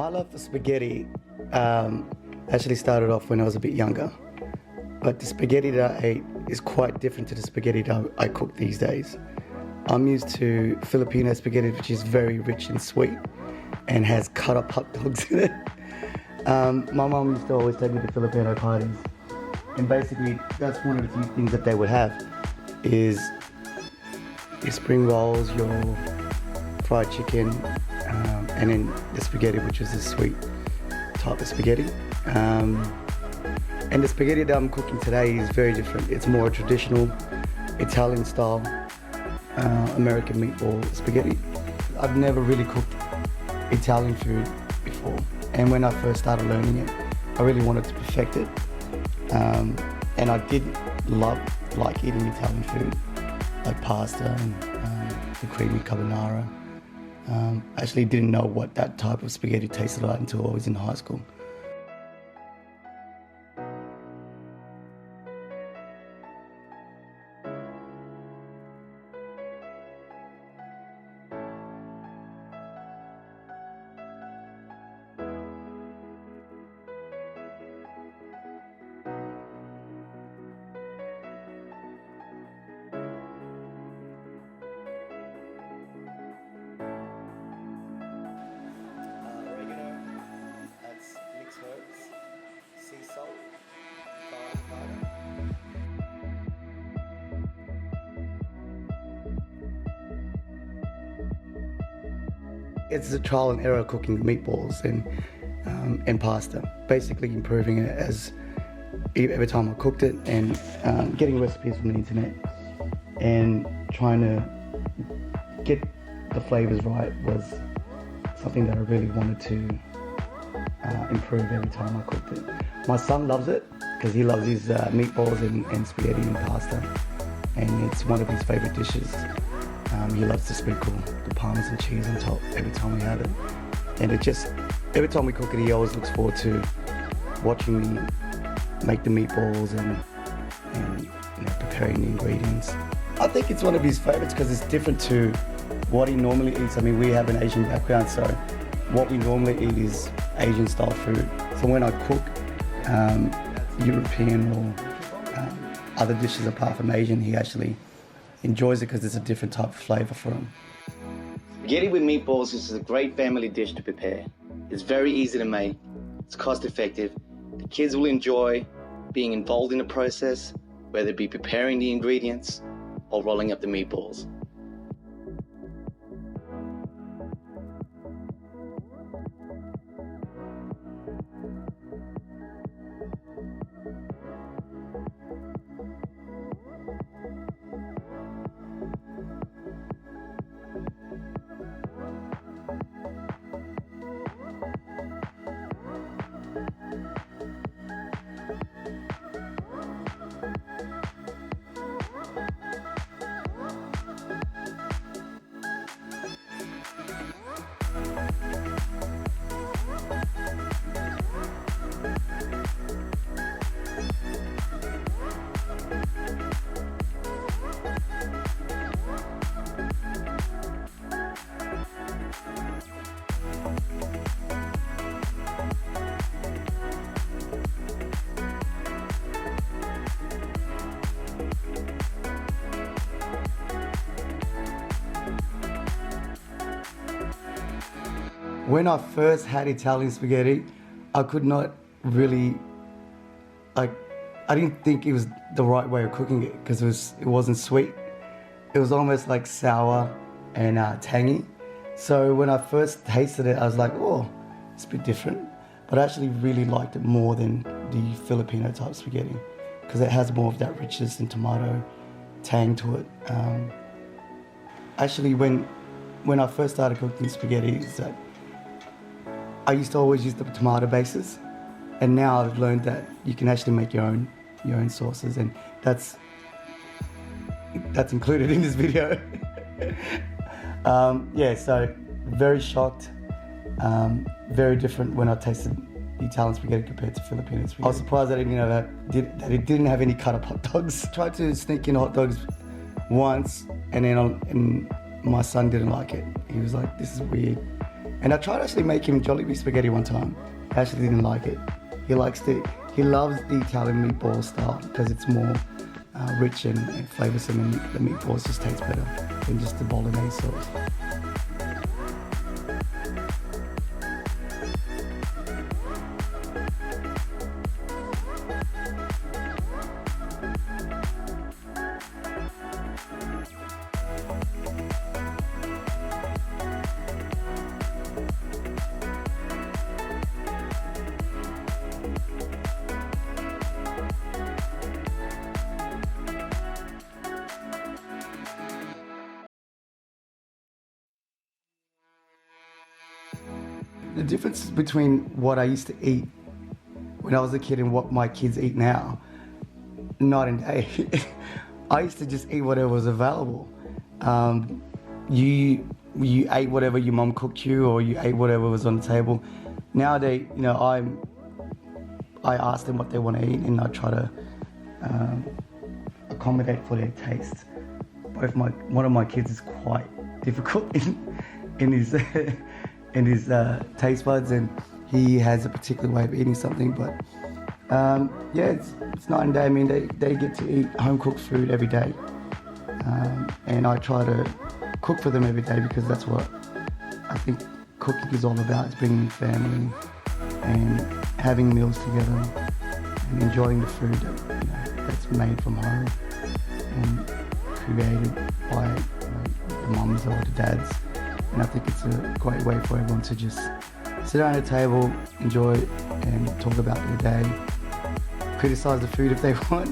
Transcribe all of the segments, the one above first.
My love for spaghetti actually started off when I was a bit younger, but the spaghetti that I ate is quite different to the spaghetti that I cook these days. I'm used to Filipino spaghetti, which is very rich and sweet and has cut up hot dogs in it. My mom used to always take me to Filipino parties, and basically that's one of the few things that they would have is your spring rolls, your fried chicken, and then the spaghetti, which is a sweet type of spaghetti. And the spaghetti that I'm cooking today is very different. It's more traditional Italian style American meatball spaghetti. I've never really cooked Italian food before, and when I first started learning it, I really wanted to perfect it. And I did like eating Italian food, like pasta and the creamy carbonara. I actually didn't know what that type of spaghetti tasted like until I was in high school. It's a trial and error cooking meatballs and pasta, basically improving it as every time I cooked it, and getting recipes from the internet and trying to get the flavors right was something that I really wanted to improve every time I cooked it. My son loves it because he loves his meatballs and spaghetti and pasta, and it's one of his favorite dishes. He loves to sprinkle the Parmesan cheese on top every time we have it. And every time we cook it, he always looks forward to watching me make the meatballs and preparing the ingredients. I think it's one of his favorites because it's different to what he normally eats. I mean, we have an Asian background, so what we normally eat is Asian style food. So when I cook European or other dishes apart from Asian, he actually enjoys it because it's a different type of flavor for him. Spaghetti with meatballs is a great family dish to prepare. It's very easy to make, it's cost effective, the kids will enjoy being involved in the process, whether it be preparing the ingredients or rolling up the meatballs. When I first had Italian spaghetti, I could not really, I didn't think it was the right way of cooking it because it wasn't sweet. It was almost like sour and tangy. So when I first tasted it, I was like, oh, it's a bit different. But I actually really liked it more than the Filipino type spaghetti because it has more of that richness and tomato tang to it. Actually, when I first started cooking spaghetti, I used to always use the tomato bases, and now I've learned that you can actually make your own sauces, and that's included in this video. Yeah, so very shocked, very different when I tasted the Italian spaghetti compared to Filipino spaghetti. I was surprised that that it didn't have any cut up hot dogs. I tried to sneak in hot dogs once, and then my son didn't like it. He was like, "This is weird." And I tried actually make him Jollibee spaghetti one time. He actually didn't like it. He loves the Italian meatball style because it's more rich and flavoursome, and the meatballs just taste better than just the bolognese sauce. The difference between what I used to eat when I was a kid and what my kids eat now, night and day. I used to just eat whatever was available. You ate whatever your mom cooked you, or you ate whatever was on the table. Nowadays, you know, I ask them what they want to eat, and I try to accommodate for their taste. One of my kids is quite difficult in his in his taste buds, and he has a particular way of eating something. But yeah, it's night and day. I mean, they get to eat home cooked food every day, and I try to cook for them every day because that's what I think cooking is all about. It's bringing family and having meals together and enjoying the food that, you know, that's made from home and created by, you know, the mums or the dads. And I think it's a great way for everyone to just sit down at a table, enjoy it, and talk about their day, criticise the food if they want,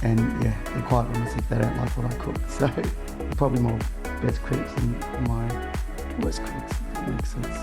and yeah, they're quite honest if they don't like what I cook. So they're probably my best critics and my worst critics, if that makes sense.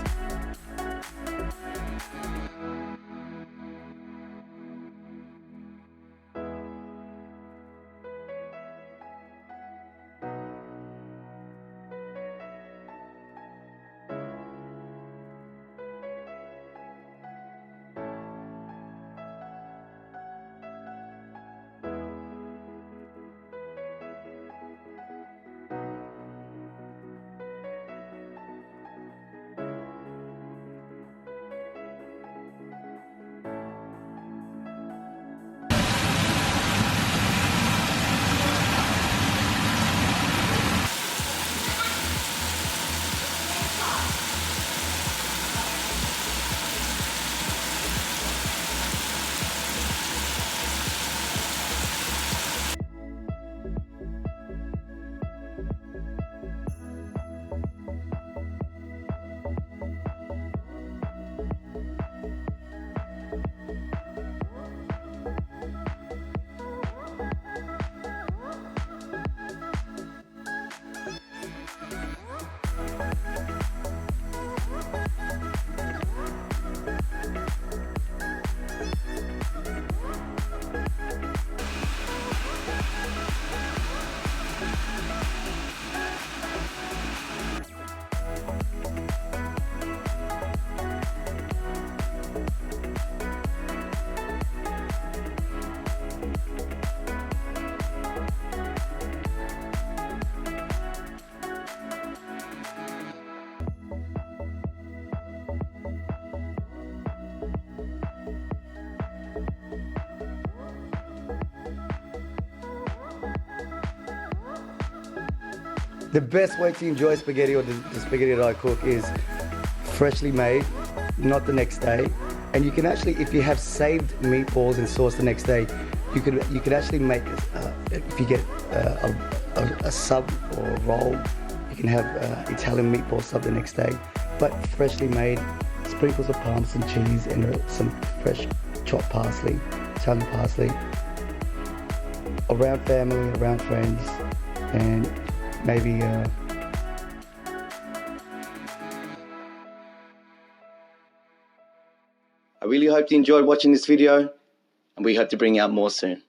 The best way to enjoy spaghetti, or the spaghetti that I cook, is freshly made, not the next day. And you can actually, if you have saved meatballs and sauce the next day, you could actually make, if you get a sub or a roll, you can have Italian meatball sub the next day. But freshly made, sprinkles of Parmesan cheese and some fresh chopped parsley, Italian parsley, around family, around friends, and maybe I really hope you enjoyed watching this video, and we hope to bring out more soon.